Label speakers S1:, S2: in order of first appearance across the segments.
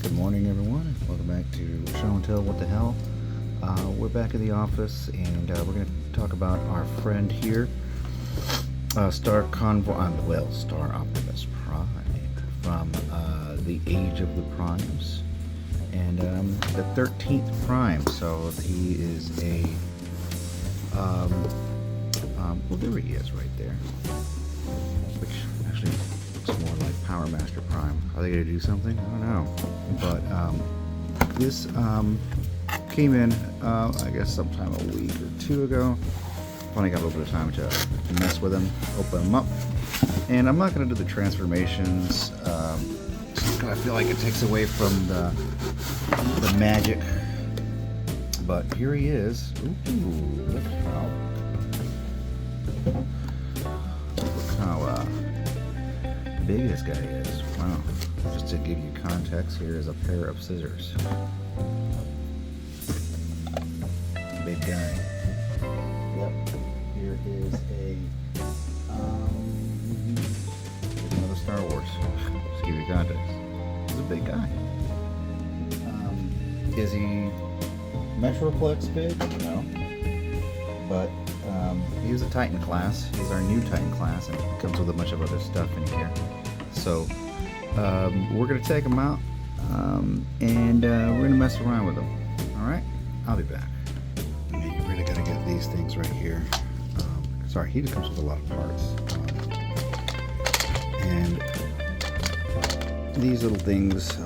S1: Good morning, everyone. Welcome back to Show and Tell What the Hell. We're back in the office, and we're going to talk about our friend here, Star Optimus Prime from the Age of the Primes, and the 13th Prime. So he is a well, there he is, right there. Which actually looks more like Power Master Prime. Are they going to do something? I don't know. But this came in, I guess, sometime a week or two ago. Finally got a little bit of time to mess with them, open them up. And I'm not going to do the transformations. I feel like it takes away from the magic. But here he is. Ooh, look how big this guy is. Wow. Just to give you context, here is a pair of scissors. Big guy. Yep. Here is another Star Wars. Just to give you context. He's a big guy. Is he Metroplex big? No. But he was a Titan class. He's our new Titan class, and it comes with a bunch of other stuff in here. So we're gonna take him out, and we're gonna mess around with him. All right, I'll be back. And you really gotta get these things right here. Sorry, he just comes with a lot of parts, and these little things,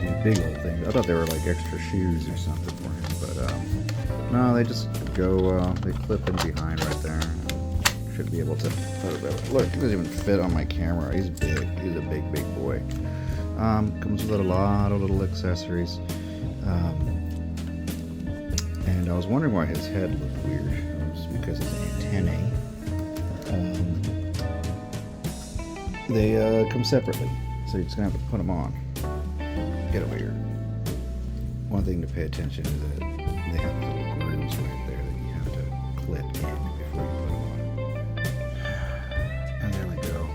S1: these big little things. I thought they were like extra shoes or something for him, but no, they just go. They clip in behind right there. Should be able to. Look, he doesn't even fit on my camera. He's big. He's a big boy. Comes with a lot of little accessories. And I was wondering why his head looked weird. It was because his antennae. They come separately, so you're just gonna have to put them on. Get over here. One thing to pay attention is that they have little grooves right there that you have to clip in before you put them on. And there we go.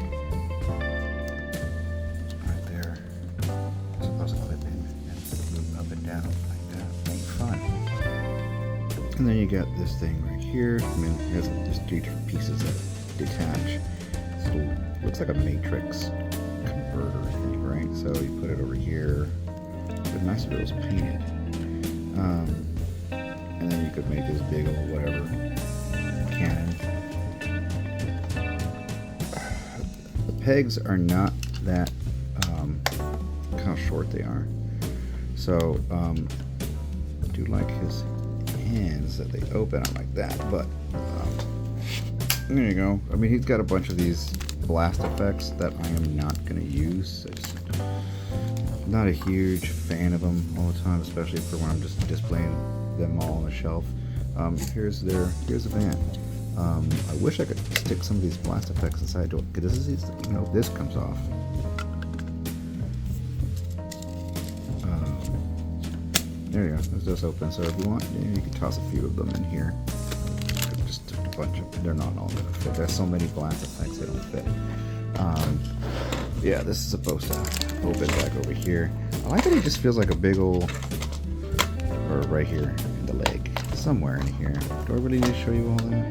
S1: Right there. It's supposed to clip in and move up and down like that. Ain't fun. And then you got this thing right here. I mean, there's just three different pieces that detach. So looks like a matrix converter thing, right? So you put it over here. It'd be nice if it was painted. And then you could make this big old whatever cannon. The pegs are not that how short they are. So I do like his hands that they open up like that. But there you go. I mean, he's got a bunch of these blast effects that I am not going to use. Not a huge fan of them all the time, especially for when I'm just displaying them all on the shelf. Here's the van. I wish I could stick some of these blast effects inside. Because this is, you know, this comes off. There you go. It's just open. So if you want, you can toss a few of them in here. Just a bunch of. They're not all gonna fit. There's so many blast effects they don't fit. Yeah, this is supposed to open back over here. I like that he just feels like a big old, or right here in the leg, somewhere in here. Do I really need to show you all that?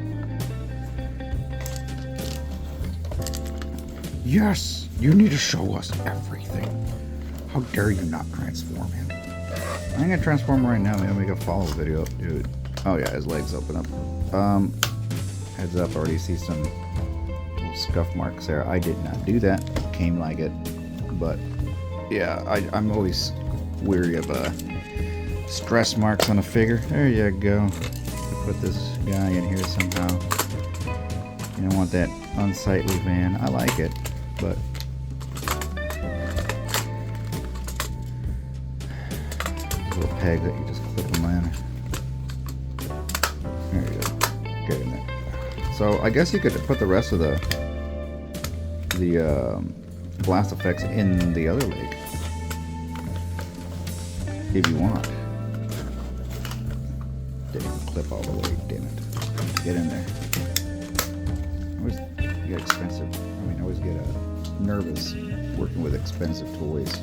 S1: Yes, you need to show us everything. How dare you not transform him? I'm gonna transform him right now. Maybe I'll make a follow video, dude. Oh yeah, his legs open up. Heads up, I already see some scuff marks there. I did not do that. It came like it, but yeah, I'm always weary of stress marks on a figure. There you go. Put this guy in here somehow. You don't want that unsightly van. I like it, but little peg that you just clip them in. There you go. Get in there. So I guess you could put the rest of the blast effects in the other leg if you want. Didn't clip all the way, damn it. Get in there. Always get expensive. I mean, always get a nervous working with expensive toys.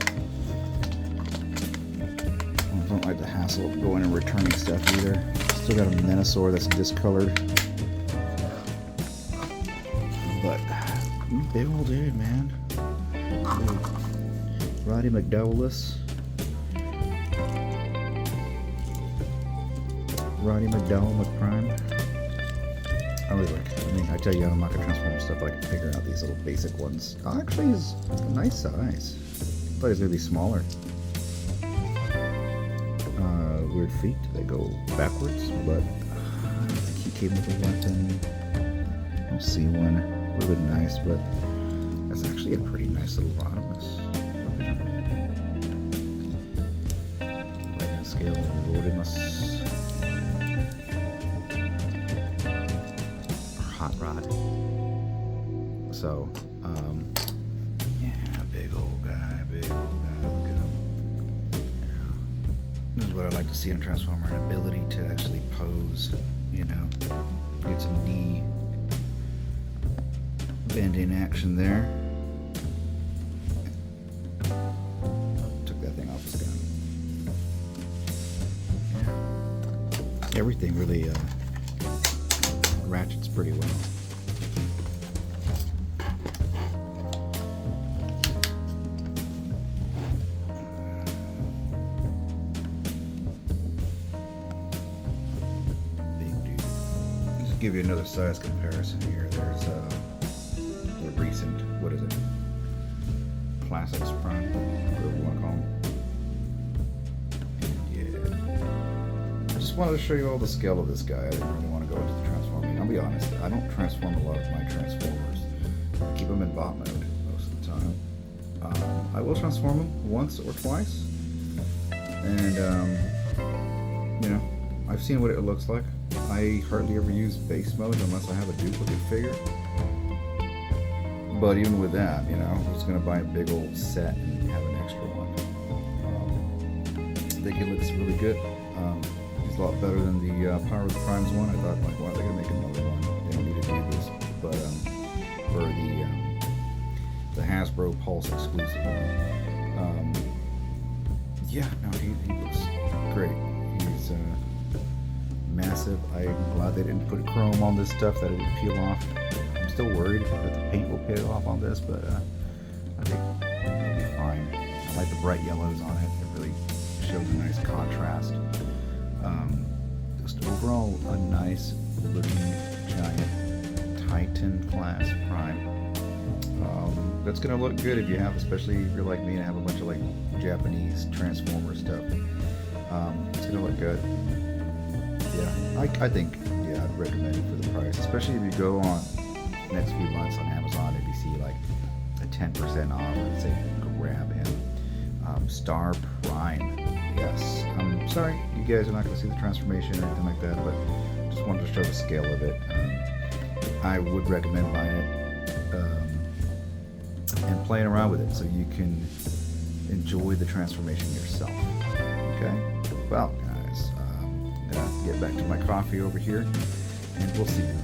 S1: I don't like the hassle of going and returning stuff either. Still got a Menosaur that's discolored. But, big old dude, man. Roddy McDowellus. Roddy McDowell McPrime. I really like it. I mean, I tell you, I'm not gonna transform stuff, but I can figure out these little basic ones. Oh, actually, he's a nice size. I thought he was gonna be smaller. Weird feet. They go backwards, but I think he came with a weapon. I don't see one. Really nice, but that's actually a pretty nice little Optimus. Like scale of Optimus. Hot rod. So, yeah, big old guy, look at him. Yeah. This is what I like to see in a Transformer, an ability to actually pose, you know, get some knee bending action there. Took that thing off his gun. Yeah. Everything really, ratchets pretty well. Big dude. Just give you another size comparison here. There's the recent, what is it? Classics Prime, whatever you want to call them. Yeah. I just wanted to show you all the scale of this guy. I didn't really want to go into the transforming. I'll be honest, I don't transform a lot of my Transformers. I keep them in bot mode most of the time. I will transform them once or twice. And, you know, I've seen what it looks like. I hardly ever use base mode unless I have a duplicate figure. But even with that, you know, I'm just going to buy a big old set and have an extra one. I think it looks really good. It's a lot better than the Power of the Primes one. I thought, like, wow, they're going to make another one. They don't need to do this. But, for the Hasbro Pulse exclusive one. Yeah, no, he looks great. He's massive. I'm glad they didn't put chrome on this stuff, that it would peel off. I'm still worried that the paint will peel off on this, but I think it'll be fine. I like the bright yellows on it. It really shows a nice contrast. Just overall, a nice looking giant Titan class Prime. That's gonna look good if you have, especially if you're like me and have a bunch of like Japanese Transformer stuff. It's gonna look good. Yeah, I think, yeah, I'd recommend it for the price, especially if you go on next few months on Amazon. If you see like a 10% off, let's say grab him. Star Prime. Yes, I'm sorry you guys are not going to see the transformation or anything like that, but just wanted to show the scale of it. I would recommend buying it and playing around with it so you can enjoy the transformation yourself. Okay? Well, guys, I'm gonna get back to my coffee over here, and we'll see you